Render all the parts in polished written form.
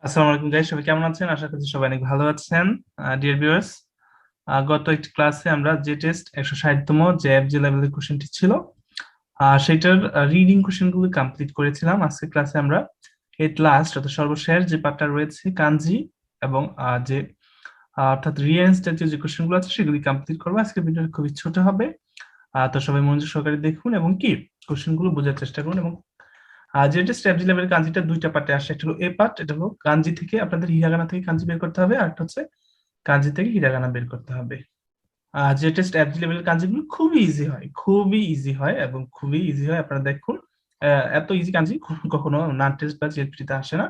আসসালামু আলাইকুম গাইস, সবাই কেমন আছেন? আশা করছি সবাই অনেক ভালো আছেন। ডিয়ার ভিউয়ার্স, গত একটি ক্লাসে আমরা যে টেস্ট 160তম যে এফজি লেভেলের কোশ্চেনটি ছিল সেটার রিডিং কোশ্চেনগুলো কমপ্লিট করেছিলাম। আজকের ক্লাসে আমরা এট লাস্ট অর্থাৎ সর্বশেষ যে পার্টটা রয়েছে কাঞ্জি এবং যে অর্থাৎ রিয়ারেন্স জাতীয় যে কোশ্চেনগুলো আছে সেগুলি কমপ্লিট করবো। আজকের ভিডিওটা খুবই ছোট হবে, তো সবাই মনোযোগ সহকারে দেখুন এবং কি কোশ্চেনগুলো বোঝার চেষ্টা করুন। এবং যেটা স্ট্যাবজি লেভেলের কাঞ্জিটা দুইটা পার্টে আসে, একটা হলো এ পার্ট, এটা হলো কাঞ্জি থেকে আপনাদের হিরাগানা থেকে কাঞ্জি বের করতে হবে, আর একটা হচ্ছে কাঞ্জি থেকে হিরাগানা বের করতে হবে। যেটা স্ট্যাবজি লেভেলের কাঞ্জিগুলো খুবই ইজি হয়, খুবই ইজি হয় এবং খুবই ইজি হয়। আপনারা দেখুন, এত ইজি কাঞ্জি কখনো নান টেস্ট বা জেএলপিটি তে আসে না।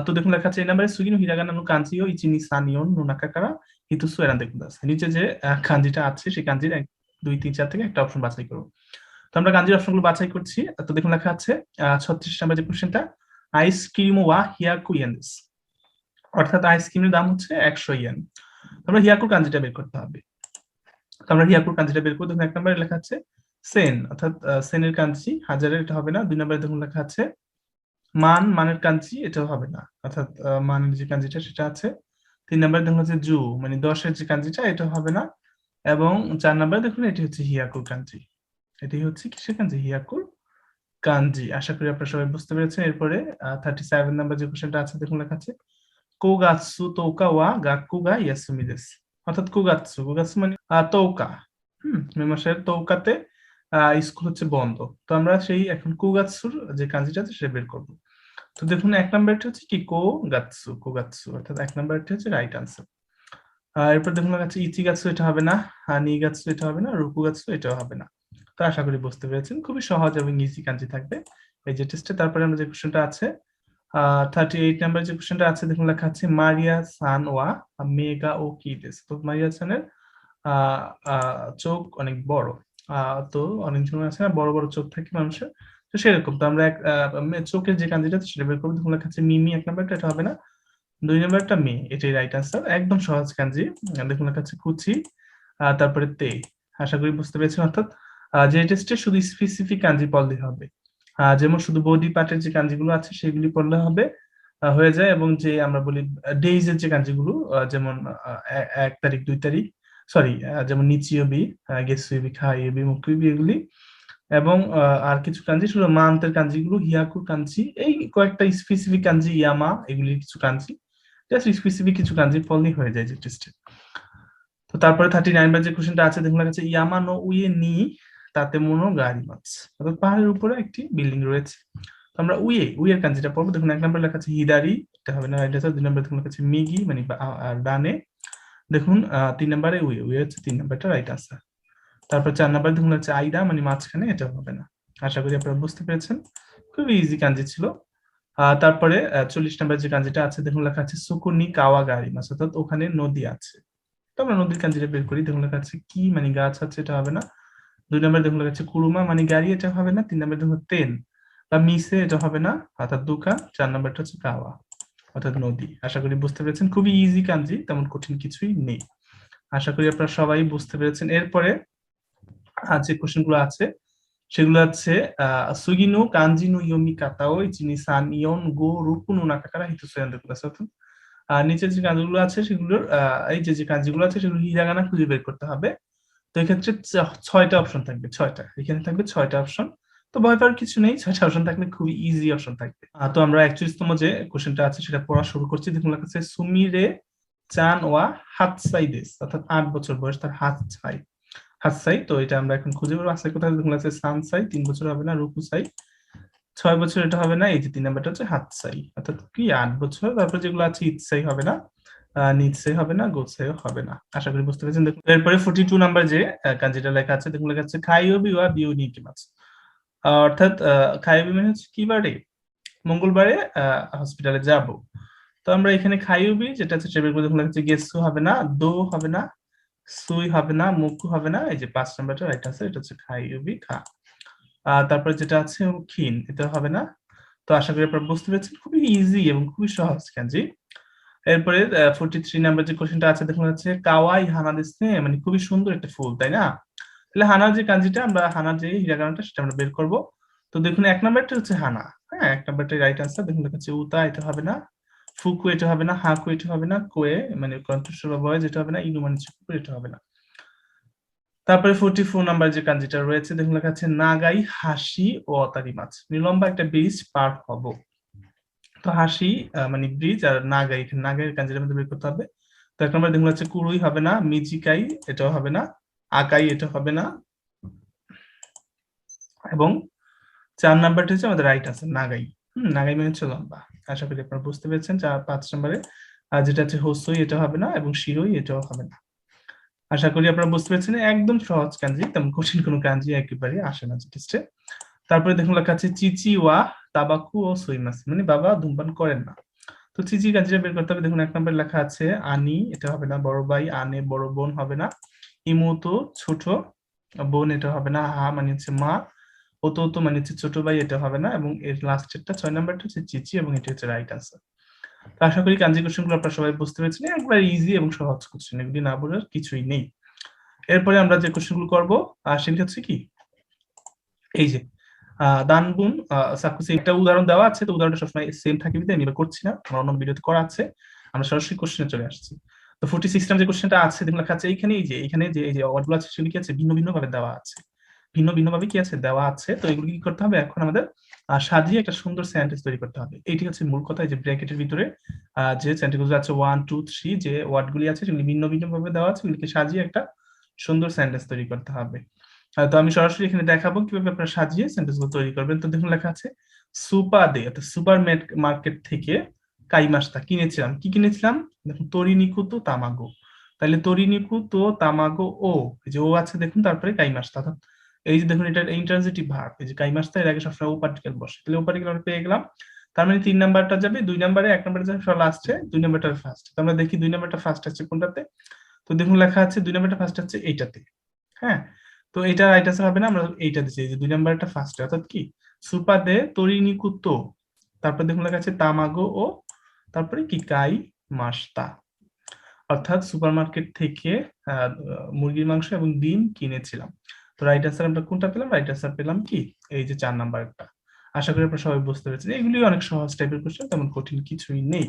তো দেখুন লেখা আছে এই নাম্বারে সুগিনো হিরাগানা নো কাঞ্জি ও ইচি নি সান ইয়োন নো নাকাকারা হিতুসু এরান দেখুন আছে নিচে যে কাঞ্জিটা আছে সেই কাঞ্জির 1 2 3 4 থেকে একটা অপশন বাছাই করুন। তো আমরা কাঞ্জির অপশনগুলো বাছাই করছি। তো দেখুন লেখা আছে 36 নাম্বার যে কোশ্চেনটা, আইসক্রিম ওয়া হিয়াকু ইয়েন দেস, অর্থাৎ আইসক্রিমের দাম হচ্ছে 100 ইয়েন। আমরা হিয়াকুর কাঞ্জিটা বের করতে হবে। তো আমরা হিয়াকুর কাঞ্জিটা বের করতে, দেখুন 1 নম্বরে লেখা আছে সেন, অর্থাৎ সেনের কাঞ্জি হাজারের, এটা হবে না। 2 নম্বরে দেখুন লেখা আছে মানের কাঞ্জি, এটাও হবে না, অর্থাৎ মানের যে কাঞ্জিটা সেটা আছে। 3 নম্বরে দেখুন হচ্ছে জু মানে 10-এর যে কাঞ্জিটা, এটা হবে না। এবং 4 নম্বরে দেখুন এটি হচ্ছে হিয়াকুর কাঞ্জি, এটি হচ্ছে কিসের কাঞ্জি? হিয়াকুর কাঞ্জি। আশা করি আপনারা সবাই বুঝতে পেরেছেন। এরপরে 37 নাম্বার যে কোশ্চেনটা আছে দেখুন লেখা আছে কোগাৎসু তোকা ওয়া গাক্কু গা ইয়াসুমি দেস, অর্থাৎ কোগাৎসু কোগাৎসু মানে তৌকা। মেমাসের তৌকাতে স্কুল হচ্ছে বন্ধ। তো আমরা সেই এখন কোগাৎসুর যে কাঞ্জিটা আছে সেটা বের করব। তো দেখুন 1 নাম্বারটা হচ্ছে কি কোগাৎসু, কোগাৎসু অর্থাৎ 1 নাম্বারটা হচ্ছে রাইট আনসার। এরপর দেখুন লেখা আছে ইচিগাৎসু, এটা হবে না। নিগাৎসু, এটা হবে না। রুকুগাৎসু, এটাও হবে না। তো আশা করি বুঝতে পেরেছেন, খুবই সহজ এবং ইজি কাঞ্জি থাকবে এই যে টেস্টে। তারপরে আমরা যে কোশ্চেনটা আছে 38 নাম্বার যে কোশ্চেনটা আছে দেখুন লেখা আছে মারিয়া সান ওয়া মেগা ও কিডেস। তো মারিয়া সানের চোখ অনেক বড়। তো অনেক সময় আছে না বড় বড় চোখ থাকে মানুষের, তো সেরকম। তো আমরা চোখের যে কাঞ্জিটা আছে সেটা বের করবো। দেখুন লেখা আছে মিমি 1 নাম্বারটা, এটা হবে না। 2 নাম্বারটা মে, এটাই রাইট আনসার, একদম সহজ কাঞ্জি। দেখুন লেখা আছে কুচি, তারপরে তে। আশা করি বুঝতে পেরেছেন। অর্থাৎ যে টেস্টে শুধু স্পেসিফিক কাঞ্জি পড়লে হবে, যেমন শুধু বডি পার্টের যে কাঞ্জিগুলো আছে সেগুলি পড়লে হবে, হয়ে যায়। এবং যে আমরা বলি ডেইজ এর যে কাঞ্জিগুলো, যেমন 1 তারিখ 2 তারিখ, সরি, যেমন নিচিওবি, গেসুইবি, খাইবি, মুকুইবি, এগুলি। এবং আর কিছু কাঞ্জি শুধু মান্থের কাঞ্জিগুলো, হিয়াকুর কাঞ্জি, এই কয়েকটা স্পেসিফিক কাঞ্জি, ইয়ামা, এগুলি কিছু কাঞ্জি, জাস্ট স্পেসিফিক কিছু কাঞ্জি পড়লেই হয়ে যায় যে টেস্টে। তো তারপরে 39 বার যে কোশ্চেনটা আছে দেখুন লেখা আছে ইয়ামা নো উয়ে নি তাতে মনো গাড়ি মাছ, অর্থাৎ পাহাড়ের উপরে একটি বিল্ডিং রয়েছে। তো আমরা উইয়ের কাঞ্জিটা পড়বো। দেখুন 1 নম্বর লেখা আছে হিদারি, এটা হবে না, রাইট আনসার। 2 নম্বরে দেখুন লেখা আছে মিগি মানে ডানে। দেখুন 3 নম্বরে উয়ে হচ্ছে 3 নম্বরটা রাইট আনসার। তারপর 4 নম্বরে দেখুন হচ্ছে আইদা মানে মাঝখানে, এটা হবে না। আশা করি আপনারা বুঝতে পেরেছেন, খুবই ইজি কাঞ্জি ছিল। তারপরে 40 নম্বর যে কাঞ্জিটা আছে দেখুন লেখা আছে সুকুনি কাওয়া গাড়ি মাছ, অর্থাৎ ওখানে নদী আছে। তো আমরা নদীর কাঞ্জিটা বের করি। দেখুন লেখা আছে কি মানে গাছ আছে, এটা হবে না। 2 নম্বরে দেখুন লেখা আছে কুরুমা মানে গাড়ি, এটা হবে না। 3 নম্বরে দেখুন তেন বা মিসে, এটা হবে না, অর্থাৎ দুকা। 4 নম্বরটা হচ্ছে কাওয়া অর্থাৎ নদী। আশা করি বুঝতে পেরেছেন, খুবই ইজি কাঞ্জি, তেমন কঠিন কিছুই নেই। আশা করি আপনারা সবাই বুঝতে পেরেছেন। এরপরে যে কোশ্চেন গুলো আছে সেগুলো হচ্ছে সুগিনো কাঞ্জি নো ইয়োমি কাতাও ইচিনি সান ইয়ন গো রুকু নো নাকাকারা হিতোসুয়ান দেখুন আছে। অর্থাৎ নিচের যে কাজগুলো আছে সেগুলোর এই যে কাজগুলো আছে সেগুলো হিরাগানা খুঁজে বের করতে হবে। তো এক্ষেত্রে 6টা অপশন থাকবে, 6টা, এখানে থাকবে 6টা অপশন। তো ভয় পাওয়ার কিছু নেই, 6টা অপশন থাকলে খুবই ইজি অপশন থাকবে। তো আমরা 41তম যে কোশ্চেনটা আছে সেটা পড়া শুরু করছি। দেখুন লেখা আছে সুমিরে চান ওয়া হাতসাই দেস, অর্থাৎ 8 বছর বয়স তার, হাতসাই হাতসাই। তো এটা আমরা এখন খুঁজে বের হাতসাই কোথায়। দেখুন আছে সানসাই 3 বছর হবে না, রুকুসাই 6 বছর, এটা হবে না। এই যে 3 নাম্বারটা হচ্ছে হাতসাই, অর্থাৎ কি 8 বছর। তারপর যেগুলো আছে ইতসাই হবে না, নিচসাই হবে না, গোসাইও হবে না। আশা করি বুঝতে পেরেছেন। দেখুন এরপরে 42 নাম্বার যে কাঞ্জিটা লেখা আছে দেখুন লেখা আছে খাইওবি ওয়া বিউনিকি মাছ, অর্থাৎ খাইওবি মানে হচ্ছে কি বারে, মঙ্গলবারে হসপিটালে যাব। তো আমরা এখানে খাইওবি যেটা আছে সেটা বের করে দেখুন লেখা আছে গেসু হবে না, দো হবে না, সুই হবে না, মুকু হবে না। এই যে 5 নাম্বারটা রাইট আছে, এটা হচ্ছে খাইওবি খা। তারপরে যেটা আছে খিন, এটা হবে না। তো আশা করি আপনারা বুঝতে পেরেছেন, খুবই ইজি এবং খুবই সহজ কাঞ্জি। এরপরে 43 নাম্বার যে কোশ্চেনটা আছে দেখুন হচ্ছে কাওয়াই হানা দেসনে মানে খুবই সুন্দর একটা ফুল, তাই না? তাহলে হানার যে কাঞ্জিটা, আমরা হানার যে হিরাগানাটা সেটা আমরা বের করব। তো দেখুন 1 নাম্বারটা হচ্ছে হানা, হ্যাঁ 1 নাম্বারটা রাইট আনসার। দেখুন লেখা আছে উতা, এটা হবে না। ফুকু এটা হবে না, হাকু এটা হবে না, কোয়ে মানে কণ্ঠস্বর বা ভয়েস এটা হবে না, ইনু মানে ফুকু এটা হবে না। তারপরে 44 নাম্বার যে কাঞ্জিটা রয়েছে দেখুন লেখা আছে নাগাই হাসি ও অতারি মাছ, লম্বা একটা ব্রিজ পার হব। তো হাসি মানে ব্রিজ, আর নাগাই, এখানে নাগাই কাঞ্জিটা মধ্যে বের করতে হবে। তো এক নম্বর দেখুন হচ্ছে কুরুই হবে না, মিজিকাই এটাও হবে না, আকাই এটা হবে না, এবং 4 নাম্বারটা হচ্ছে আমাদের রাইট আছে নাগাই। নাগাই মানে হচ্ছে লম্বা। আশা করি আপনারা বুঝতে পেরেছেন। 5 নম্বরে যেটা হচ্ছে হোসই এটা হবে না, এবং শিরোই এটাও হবে না। আশা করি আপনারা বুঝতে পেরেছেন। একদম সহজ কাঞ্জি, তেমন কঠিন কোনো কাঞ্জি একেবারে আসে না টেস্টে। তারপরে দেখুন লেখা আছে চিচি ওয়া তাবাকু ও সইমাস, মানে বাবা ধূমপান করেন না। তো চিচি কাঞ্জিটা বের করতে হবে। দেখুন 1 নম্বরে লেখা আছে আনি এটা হবে না, বড় ভাই, আনে বড় বোন হবে না, ইমোতো ছোট বোন এটা হবে না, হা মানে হচ্ছে মা, ওতো মানে হচ্ছে ছোট ভাই এটা হবে না, এবং এর লাস্টেরটা 6 নাম্বারটা হচ্ছে চিচি, এবং এটা হচ্ছে রাইট আনসার। তো আশা করি কাঞ্জি কোশ্চেনগুলো আপনারা সবাই বুঝতে পেরেছেন। একবার ইজি এবং সহজ কোশ্চেন, এগুলি না বোঝার কিছুই নেই। এরপরে আমরা যে কোশ্চেনগুলো করব সেটা হচ্ছে কি, এই যে দানগুন সাকুসি একটা উদাহরণ দেওয়া আছে। তো উদাহরণটা সবসময় সেম থাকে বিধায় আমি এবার করছি না, আমার অন্য ভিডিওতে করা আছে। আমরা সরাসরি কোশ্চেনে চলে আসছি। তো 46 নাম্বার যে কোশ্চেনটা আছে দেখুন লেখা আছে এইখানে, এখানে যে এই যে ওয়ার্ডগুলো আছে সেগুলো কি আছে ভিন্ন ভিন্ন ভাবে দেওয়া আছে, ভিন্ন ভিন্ন ভাবে কি আছে দেওয়া আছে। তো এগুলো কি করতে হবে, এখন আমাদের সাজিয়ে একটা সুন্দর সেন্টেন্স তৈরি করতে হবে। এইটি হচ্ছে মূল কথা। এই যে ব্র্যাকেটের ভিতরে যে সেন্টেন্সগুলো আছে 1 2 3 যে ওয়ার্ডগুলি আছে সেগুলি ভিন্ন ভিন্ন ভাবে দেওয়া আছে, এগুলিকে সাজিয়ে একটা সুন্দর সেন্টেন্স তৈরি করতে হবে। তো আমি সরাসরি এখানে দেখাবো কিভাবে আপনারা সাজিয়ে সেন্টেন্সগুলো তৈরি করবেন। তো দেখুন লেখা আছে সুপাদে অর্থাৎ সুপার মার্কেট থেকে কাইমাস্তা কিনেছিলাম। কি কিনেছিলাম, দেখুন তরিনিকুতো তামাগো, তাহলে তরিনিকুতো তামাগো ও, এই যে ও আছে দেখুন, তারপরে কাইমাস্তা, অর্থাৎ এই যে দেখুন এটা ইন্ট্রানজিটিভ ভার্ব, এই যে কাইমাস্তা এর আগে সবসময় ও পার্টিকেল বসে, তাহলে ও পার্টিকেল আমরা পেয়ে গেলাম। তার মানে 3 নাম্বারটা যাবে 2 নাম্বারে, 1 নাম্বারে যাবে সব লাস্টে, 2 নাম্বারটা ফার্স্ট। তো আমরা দেখি 2 নাম্বারটা ফার্স্ট আছে কোনটাতে। তো দেখুন লেখা আছে 2 নাম্বারটা ফার্স্ট আছে এইটাতে। হ্যাঁ, তো এটা রাইট আনসার হবে না, আমরা এইটা দিচ্ছি, এই যে 2 নাম্বারটা ফার্স্টে, অর্থাৎ কি সুপাদে তরিনিকুতো, তারপর দেখুন লেখা আছে তামাগো ও, তারপরে কি কাই মাস্তা, অর্থাৎ সুপারমার্কেট থেকে মুরগির মাংস এবং ডিম কিনেছিলাম। তো রাইট আনসার আমরা কোনটা পেলাম, রাইট আনসার পেলাম কি এই যে 4 নাম্বারটা। আশা করি আপনারা সবাই বুঝতে পেরেছেন। এগুলি অনেক সহজ টাইপের কোশ্চেন, তেমন কঠিন কিছুই নেই।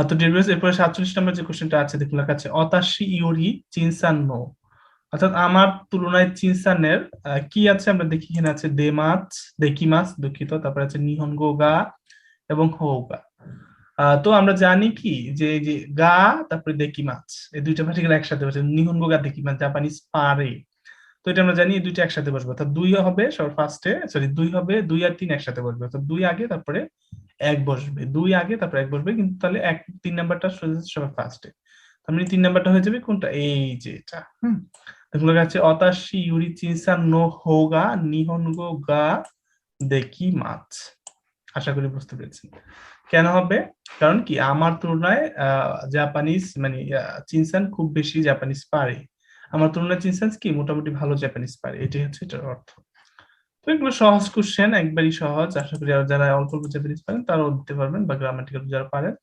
তো ডিভিএস এরপরে 47 নাম্বার যে কোশ্চেনটা আছে দেখুন লেখা আছে অতাশি ইউরি চিনসান নো, অর্থাৎ আমার তুলনায় চিনসানের কি আছে আমরা দেখি। এখানে আছে দেমাছ, দেকিমাস দুঃখিত, তারপরে আছে নিহনগো গা এবং হৌগা। তো আমরা জানি কি যে এই যে গা তারপরে দেকিমাছ এই দুইটা পার্টিকেল একসাথে বসে, নিহনগো গা দেকিমাছ জাপানিজ পারে। তো এটা আমরা জানি এই দুইটা একসাথে বসবে, অর্থাৎ 2 হবে সবার ফার্স্টে, সরি 2 হবে, 2 আর 3 একসাথে বসবে, অর্থাৎ 2 আগে তারপরে 1 বসবে, 2 আগে তারপরে 1 বসবে, কিন্তু তাহলে 3 নাম্বারটা সবার ফার্স্টে, তার মানে 3 নাম্বারটা হয়ে যাবে কোনটা, এই যে এটা। দেখুন লেখা আছে অতাশি ইউরি চিনসান নো হোগা নিহনগো গা দেখি মাছ। আশা করি বুঝতে পেরেছেন কেন হবে, কারণ কি আমার তুলনায় জাপানিজ মানে চিনসান খুব বেশি জাপানিজ পারে, আমার তুলনায় চিনসান কি মোটামুটি ভালো জাপানিজ পারে, এটাই হচ্ছে এটার অর্থ। তো এগুলো সহজ কোশ্চেন, একবারই সহজ। আশা করি যারা অল্প অল্প জাপানিজ পারেন তারাও দিতে পারবেন, বা গ্রামাটিক্যাল যারা পারেন।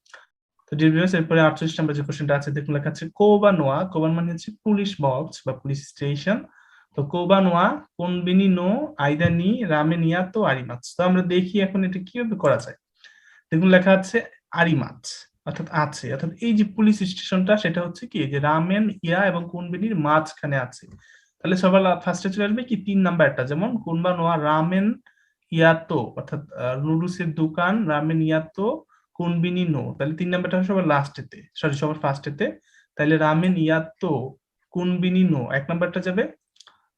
তো ডিভিএস এরপরে 48 নম্বর যে কোশ্চেনটা আছে দেখুন লেখা আছে কোবা নোয়া, কোবান মানে হচ্ছে পুলিশ বক্স বা পুলিশ স্টেশন। তো কোবা নোয়া কোনবিনি নো আইদা নি রামেনিয়া তো আরিমাছ। তো আমরা দেখি এখন এটা কিভাবে করা যায়। দেখুন লেখা আছে আরিমাছ, অর্থাৎ আছে, অর্থাৎ এই যে পুলিশ স্টেশনটা সেটা হচ্ছে কি যে রামেন ইয়া এবং কোনবিনির মাঝখানে আছে। তাহলে সবার ফার্স্টে চলে আসবে কি 3 নাম্বারটা, যেমন কোনবা নোয়া রামেন ইয়াতো, অর্থাৎ নুডলসের দোকান রামেন ইয়াতো কোনবিনি নো, তাহলে 3 নাম্বারটা সবার লাস্টেতে, সরি সবার ফার্স্টেতে। তাহলে রামেন ইয়াতো কোনবিনি নো 1 নাম্বারটা যাবে,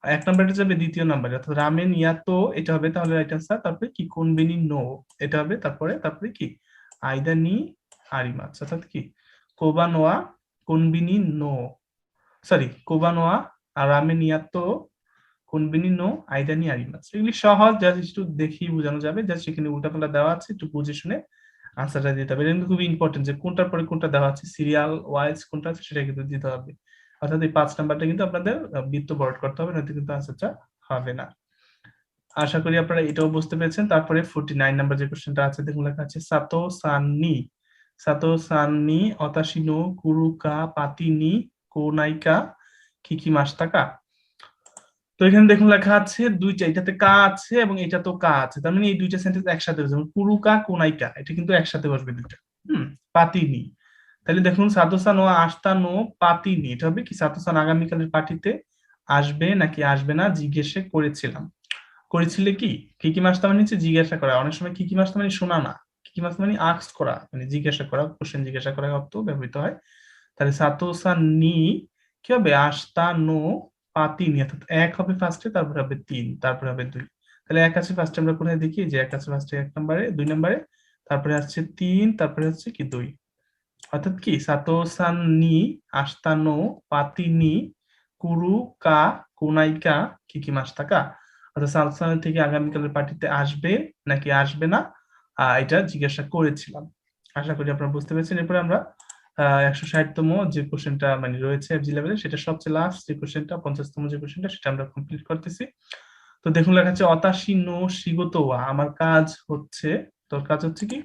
1 নাম্বারটা যাবে দ্বিতীয় নাম্বারে, অর্থাৎ রামেন ইয়াতো এটা হবে তাহলে রাইট আনসার। তারপরে কি কোনবিনি নো এটা হবে, তারপরে কি আইদা নি আরিমাছ, অর্থাৎ কি কোবানোয়া কোনবিনি নো, সরি কোবানোয়া আর রামেন ইয়াতো কোনবিনি নো আইদা নি আরিমাছ। এগুলি সহজ, জাস্ট একটু দেখি বোঝানো যাবে, জাস্ট এখানে উল্টাপাল্টা দেওয়া আছে, একটু বুঝে শুনে আনসারটা দিতে হবে। এটা কিন্তু খুবই ইম্পর্টেন্ট যে কোনটার পরে কোনটা দেওয়া আছে, সিরিয়াল ওয়াইজ কোনটা আছে সেটা কিন্তু দিতে হবে। অর্থাৎ এই 5 নাম্বারটা কিন্তু আপনাদের বৃত্ত বর্ড করতে হবে, নয়তো কিন্তু আনসারটা হবে না। আশা করি আপনারা এটাও বুঝতে পেরেছেন। তারপরে 49 নাম্বার যে কোশ্চেনটা আছে দেখুন লেখা আছে সাতো সাননি অতাশিনো কুরুকা পাতিনি কোনাইকা কিকি মাস্তাকা। তো এখানে দেখুন লেখা আছে দুইটা, এটাতে কা আছে এবং এটা তো কা আছে, তার মানে এই দুইটা সেন্টেন্স একসাথে বসবে, কুরুকা কোনাইকা এটা কিন্তু একসাথে বসবে দুইটা। পাতিনি। তাহলে দেখুন সাতোসান ও আস্তানো পাতিনি, এটা হবে কি সাতোসান আগামীকালের পার্টিতে আসবে নাকি আসবে না জিজ্ঞেসে করেছিলাম। করেছিলে কি কিকি মাস্তা মানে হচ্ছে জিজ্ঞাসা করা, অনেক সময় কিকি মাস্তা মানে শোনা না, কিকি মাস্তা মানে আক্স করা, মানে জিজ্ঞাসা করা, কোশ্চেন জিজ্ঞাসা করা অর্থ ব্যবহৃত হয়। তাহলে সাতোসান নি কি হবে আস্তা নো পাতিনি, অর্থাৎ এক হবে ফার্স্টে, তারপরে হবে তিন, তারপরে হবে দুই। তাহলে এক আছে ফার্স্টে, আমরা কোথায় দেখি যে এক আছে ফার্স্টে 1 নম্বরে, 2 নম্বরে, তারপরে আসছে 3, তারপরে হচ্ছে কি 2। অর্থাৎ কি সাতোসান নি আস্তানো পাতিনি কুরু কা কুনাইকা কিকি মাস্তাকা, অর্থাৎ সাতোসান থেকে আগামীকালের পার্টিতে আসবে নাকি আসবে না, এটা জিজ্ঞাসা করেছিলাম। আশা করি আপনারা বুঝতে পেরেছেন। এরপরে আমরা 160তম যে কোশ্চেনটা মানে রয়েছে এফজি লেভেলে, সেটা সবচেয়ে লাস্ট যে কোশ্চেনটা, 50তম যে কোশ্চেনটা, সেটা আমরা কমপ্লিট করতেছি। তো দেখুন লেখা আছে অতাশি নো শিগোতো ওয়া, আমার কাজ হচ্ছে, তোর কাজ হচ্ছে কি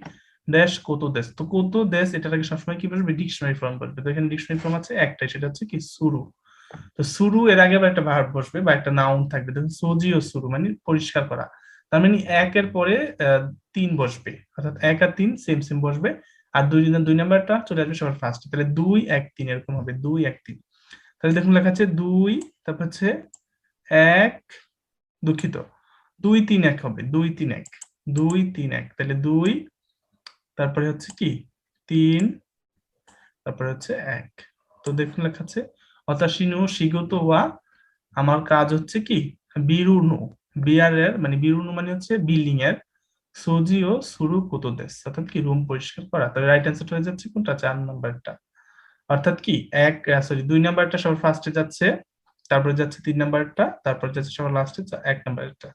ড্যাশ কোতো দেশ। তো কোতো দেশ এটাকে সবসময় কি বলবে ডিকশনারি ফর্ম বলবে। তো এখানে ডিকশনারি ফর্ম আছে একটাই, সেটা হচ্ছে কি সুরু। তো সুরু এর আগে আবার একটা ভার্ব বসবে বা একটা নাউন থাকবে, দেখুন সোজি ও সুরু মানে পরিষ্কার করা, তার মানে একের পরে 3 বসবে, অর্থাৎ 1 আর 3 সেম সেম বসবে, আর 2 নাম্বারটা চলে আসবে সবার ফার্স্টে, তাহলে 2 1 3 এরকম হবে, 2 1 3। তাহলে দেখুন লেখা আছে 2, তারপর হচ্ছে 1, দুঃখিত 2 3 1 হবে, 2 3 1, 2 3 1, তাহলে 2, তারপরে হচ্ছে কি 3, তারপরে হচ্ছে 1। তো দেখুন লেখা আছে অতাশিনো শিগোতো ওয়া, আমার কাজ হচ্ছে কি বিরুনু, বিয়ারের মানে বিরুনু মানে হচ্ছে বিল্ডিং এর, সোজিও সুরু কোতো দেশ, অর্থাৎ কি রুম পরিষ্কার করা। তাহলে রাইট অ্যান্সার হয়ে যাচ্ছে কোনটা 4 নাম্বারটা, অর্থাৎ কি 2 নাম্বারটা সবার ফার্স্টে যাচ্ছে, তারপরে যাচ্ছে 3 নাম্বারটা, তারপর যাচ্ছে সবার লাস্টে 1 নাম্বারটা।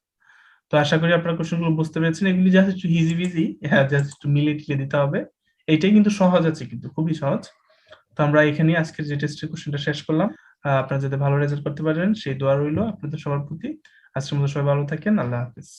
তো আশা করি আপনারা কোশ্চেনগুলো বুঝতে পেরেছেন। এগুলি জাস্ট একটু ইজি বিজি, হ্যাঁ জাস্ট একটু মিলিয়ে টিলিয়ে দিতে হবে। এইটাই কিন্তু সহজ আছে, কিন্তু খুবই সহজ। তো আমরা এখানেই আজকের যে টেস্টের কোশ্চেনটা শেষ করলাম। আপনারা যাতে ভালো রেজাল্ট করতে পারেন সেই দোয়া রইলো আপনাদের সবার প্রতি। আজকের মতো সবাই ভালো থাকেন, আল্লাহ হাফেজ।